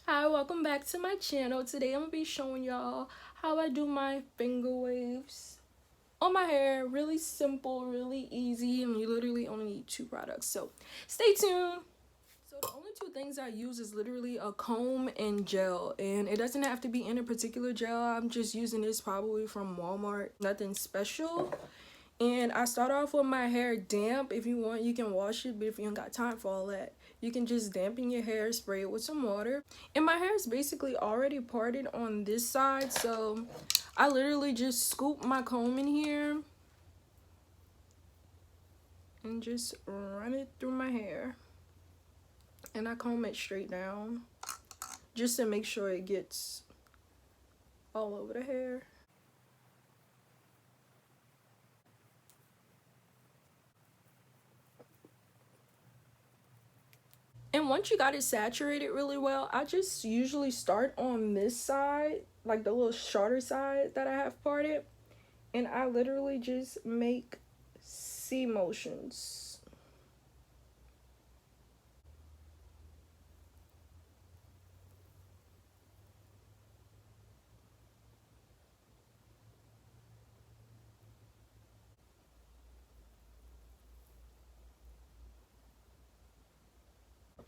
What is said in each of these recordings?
Hi, welcome back to my channel. Today I'm gonna be showing y'all how I do my finger waves on my hair. Really simple, really easy, and you literally only need two products. So stay tuned. So the only two things I use is literally a comb and gel, and it doesn't have to be in a particular gel. I'm just using this probably from Walmart. Nothing special. And I start off with my hair damp. If you want, you can wash it, but if you ain't got time for all that, you can just dampen your hair, spray it with some water. And my hair is basically already parted on this side, so I literally just scoop my comb in here and just run it through my hair. And I comb it straight down just to make sure it gets all over the hair. And once you got it saturated really well, I just usually start on this side, like the little shorter side that I have parted, and I literally just make C motions.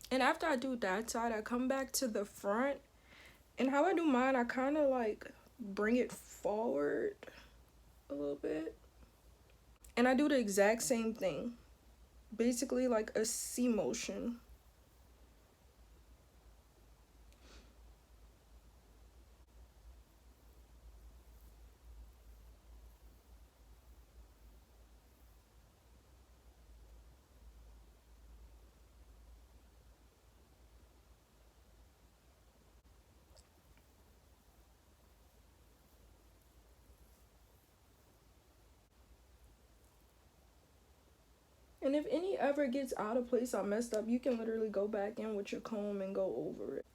And after I do that side, I come back to the front, and how I do mine, I kind of like bring it forward a little bit, and I do the exact same thing, basically like a C motion. And if any ever gets out of place or messed up, you can literally go back in with your comb and go over it.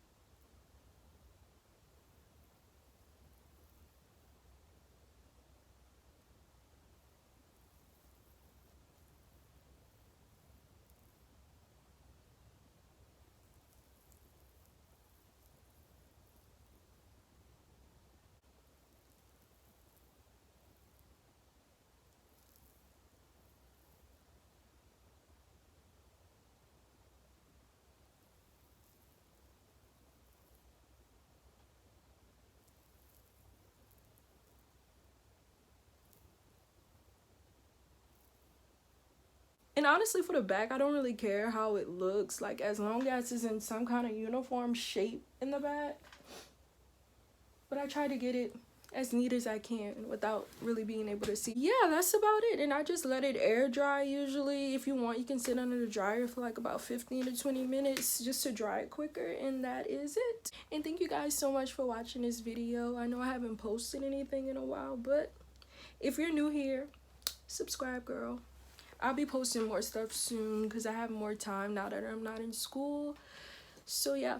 And honestly, for the back, I don't really care how it looks, like as long as it's in some kind of uniform shape in the back. But I try to get it as neat as I can without really being able to see. Yeah, that's about it. And I just let it air dry. Usually, if you want, you can sit under the dryer for like about 15 to 20 minutes just to dry it quicker, and that is it. And thank you guys so much for watching this video. I know I haven't posted anything in a while, but if you're new here, subscribe, girl. I'll be posting more stuff soon because I have more time now that I'm not in school. So yeah.